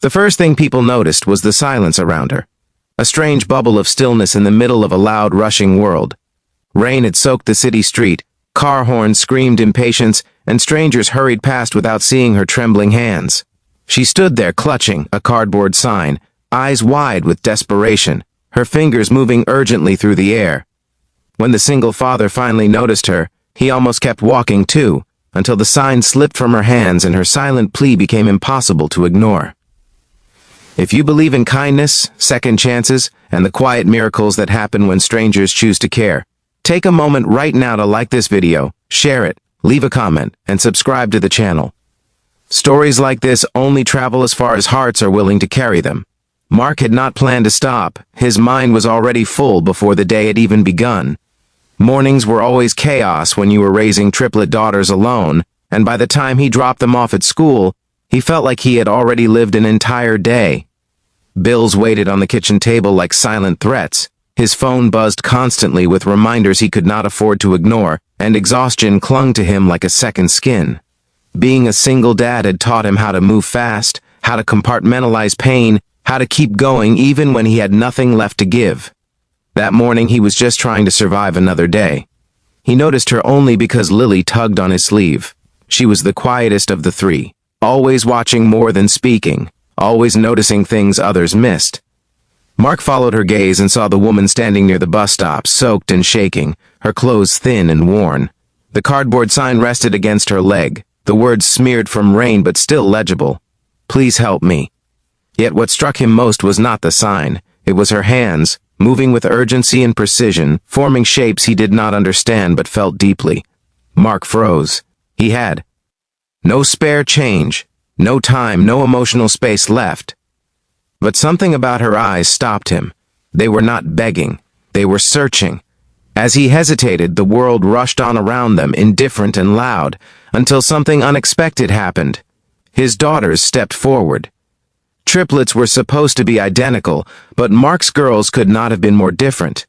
The first thing people noticed was the silence around her. A strange bubble of stillness in the middle of a loud, rushing world. Rain had soaked the city street, car horns screamed impatience, and strangers hurried past without seeing her trembling hands. She stood there clutching a cardboard sign, eyes wide with desperation, her fingers moving urgently through the air. When the single father finally noticed her, he almost kept walking too, until the sign slipped from her hands and her silent plea became impossible to ignore. If you believe in kindness, second chances, and the quiet miracles that happen when strangers choose to care, take a moment right now to like this video, share it, leave a comment, and subscribe to the channel. Stories like this only travel as far as hearts are willing to carry them. Mark had not planned to stop. His mind was already full before the day had even begun. Mornings were always chaos when you were raising triplet daughters alone, and by the time he dropped them off at school, he felt like he had already lived an entire day. Bills waited on the kitchen table like silent threats. His phone buzzed constantly with reminders he could not afford to ignore, and exhaustion clung to him like a second skin. Being a single dad had taught him how to move fast, how to compartmentalize pain, how to keep going even when he had nothing left to give. That morning he was just trying to survive another day. He noticed her only because Lily tugged on his sleeve. She was the quietest of the three, always watching more than speaking, always noticing things others missed. Mark followed her gaze and saw the woman standing near the bus stop, soaked and shaking, her clothes thin and worn. The cardboard sign rested against her leg, the words smeared from rain but still legible. "Please help me." Yet what struck him most was not the sign. It was her hands, moving with urgency and precision, forming shapes he did not understand but felt deeply. Mark froze. He had no spare change, no time, no emotional space left. But something about her eyes stopped him. They were not begging. They were searching. As he hesitated, the world rushed on around them, indifferent and loud, until something unexpected happened. His daughters stepped forward. Triplets were supposed to be identical, but Mark's girls could not have been more different.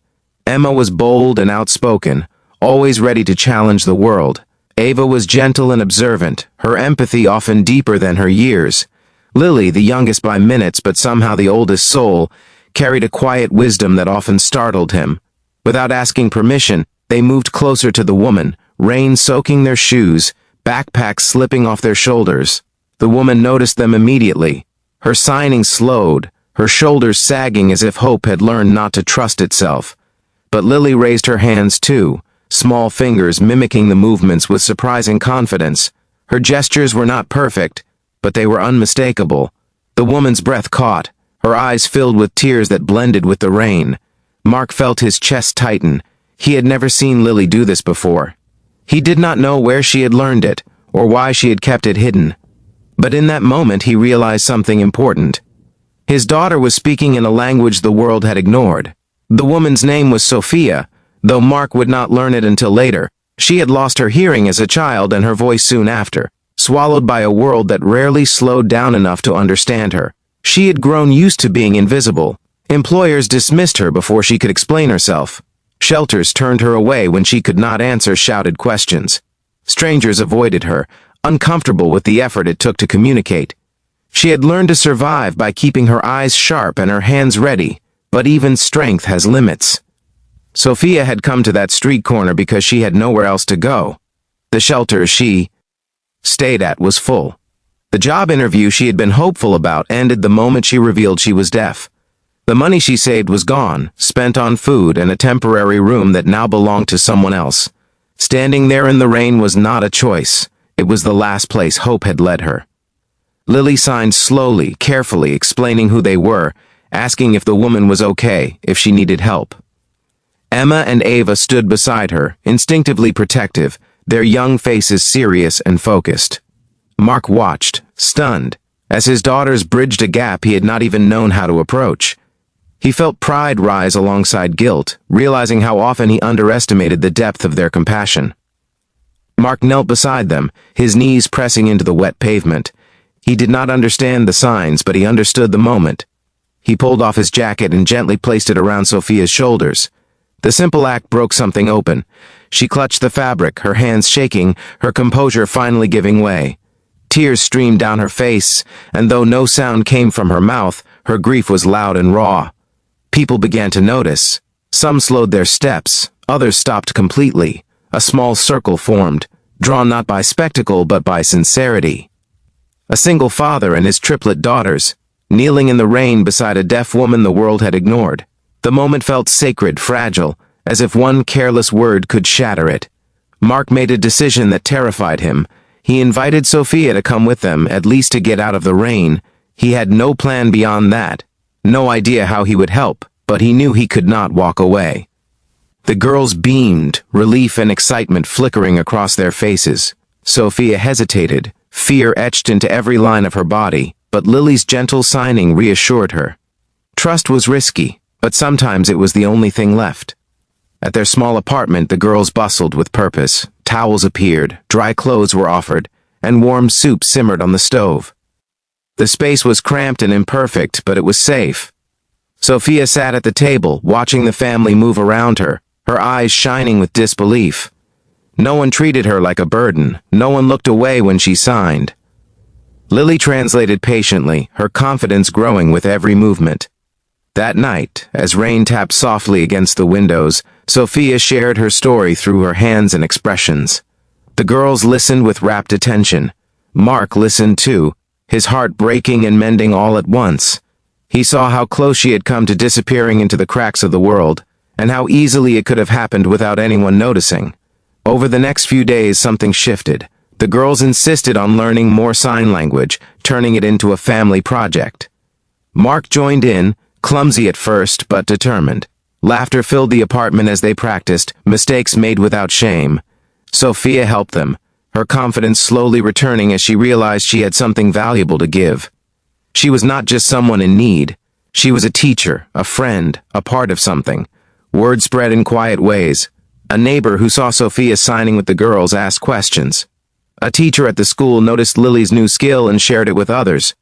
Emma was bold and outspoken, always ready to challenge the world. Ava was gentle and observant, her empathy often deeper than her years. Lily, the youngest by minutes but somehow the oldest soul, carried a quiet wisdom that often startled him. Without asking permission, they moved closer to the woman, rain soaking their shoes, backpacks slipping off their shoulders. The woman noticed them immediately. Her sighing slowed, her shoulders sagging as if hope had learned not to trust itself. But Lily raised her hands too, small fingers mimicking the movements with surprising confidence. Her gestures were not perfect, but they were unmistakable. The woman's breath caught, her eyes filled with tears that blended with the rain. Mark felt his chest tighten. He had never seen Lily do this before. He did not know where she had learned it, or why she had kept it hidden. But in that moment he realized something important. His daughter was speaking in a language the world had ignored. The woman's name was Sophia, though Mark would not learn it until later. She had lost her hearing as a child and her voice soon after, swallowed by a world that rarely slowed down enough to understand her. She had grown used to being invisible. Employers dismissed her before she could explain herself. Shelters turned her away when she could not answer shouted questions. Strangers avoided her, uncomfortable with the effort it took to communicate. She had learned to survive by keeping her eyes sharp and her hands ready, but even strength has limits. Sophia had come to that street corner because she had nowhere else to go. The shelter she stayed at was full. The job interview she had been hopeful about ended the moment she revealed she was deaf. The money she saved was gone, spent on food and a temporary room that now belonged to someone else. Standing there in the rain was not a choice. It was the last place hope had led her. Lily signed slowly, carefully, explaining who they were, asking if the woman was okay, if she needed help. Emma and Ava stood beside her, instinctively protective, their young faces serious and focused. Mark watched, stunned, as his daughters bridged a gap he had not even known how to approach. He felt pride rise alongside guilt, realizing how often he underestimated the depth of their compassion. Mark knelt beside them, his knees pressing into the wet pavement. He did not understand the signs, but he understood the moment. He pulled off his jacket and gently placed it around Sophia's shoulders. The simple act broke something open. She clutched the fabric, her hands shaking, her composure finally giving way. Tears streamed down her face, and though no sound came from her mouth, her grief was loud and raw. People began to notice. Some slowed their steps, others stopped completely. A small circle formed, drawn not by spectacle but by sincerity. A single father and his triplet daughters, kneeling in the rain beside a deaf woman the world had ignored. The moment felt sacred, fragile, as if one careless word could shatter it. Mark made a decision that terrified him. He invited Sophia to come with them, at least to get out of the rain. He had no plan beyond that, no idea how he would help, but he knew he could not walk away. The girls beamed, relief and excitement flickering across their faces. Sophia hesitated, fear etched into every line of her body, but Lily's gentle signing reassured her. Trust was risky, but sometimes it was the only thing left. At their small apartment, the girls bustled with purpose. Towels appeared, dry clothes were offered, and warm soup simmered on the stove. The space was cramped and imperfect, but it was safe. Sophia sat at the table, watching the family move around her, her eyes shining with disbelief. No one treated her like a burden. No one looked away when she signed. Lily translated patiently, her confidence growing with every movement. That night, as rain tapped softly against the windows, Sophia shared her story through her hands and expressions. The girls listened with rapt attention. Mark listened too, his heart breaking and mending all at once. He saw how close she had come to disappearing into the cracks of the world, and how easily it could have happened without anyone noticing. Over the next few days, something shifted. The girls insisted on learning more sign language, turning it into a family project. Mark joined in, clumsy at first, but determined. Laughter filled the apartment as they practiced, mistakes made without shame. Sophia helped them, her confidence slowly returning as she realized she had something valuable to give. She was not just someone in need. She was a teacher, a friend, a part of something. Word spread in quiet ways. A neighbor who saw Sophia signing with the girls asked questions. A teacher at the school noticed Lily's new skill and shared it with others.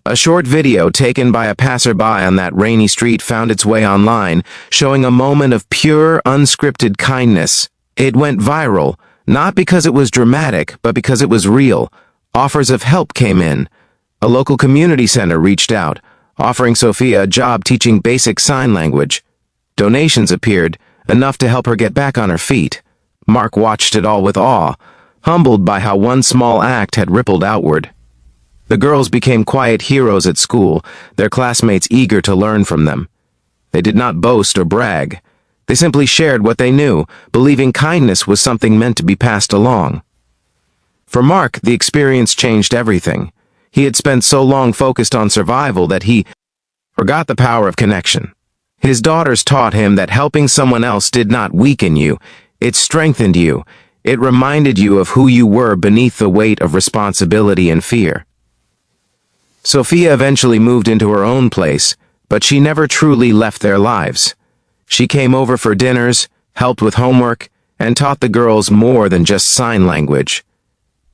A short video taken by a passerby on that rainy street found its way online, showing a moment of pure, unscripted kindness. It went viral, not because it was dramatic, but because it was real. Offers of help came in. A local community center reached out, offering Sophia a job teaching basic sign language. Donations appeared, enough to help her get back on her feet. Mark watched it all with awe, humbled by how one small act had rippled outward. The girls became quiet heroes at school, their classmates eager to learn from them. They did not boast or brag. They simply shared what they knew, believing kindness was something meant to be passed along. For Mark, the experience changed everything. He had spent so long focused on survival that he forgot the power of connection. His daughters taught him that helping someone else did not weaken you, it strengthened you. It reminded you of who you were beneath the weight of responsibility and fear. Sophia eventually moved into her own place, but she never truly left their lives. She came over for dinners, helped with homework, and taught the girls more than just sign language.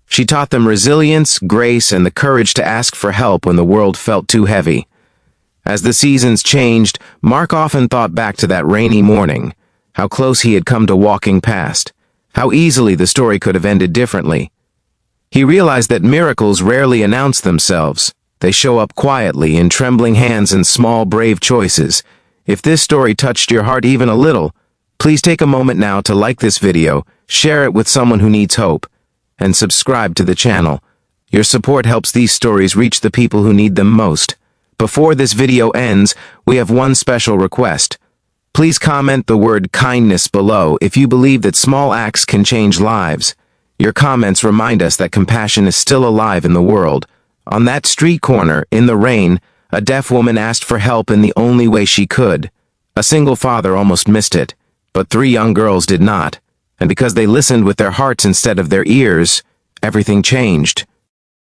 She taught them resilience, grace, and the courage to ask for help when the world felt too heavy. As the seasons changed, Mark often thought back to that rainy morning, how close he had come to walking past, how easily the story could have ended differently. He realized that miracles rarely announce themselves. They show up quietly in trembling hands and small, brave choices. If this story touched your heart even a little, please take a moment now to like this video, share it with someone who needs hope, and subscribe to the channel. Your support helps these stories reach the people who need them most. Before this video ends, we have one special request. Please comment the word kindness below if you believe that small acts can change lives. Your comments remind us that compassion is still alive in the world. On that street corner, in the rain, a deaf woman asked for help in the only way she could. A single father almost missed it, but 3 young girls did not. And because they listened with their hearts instead of their ears, everything changed.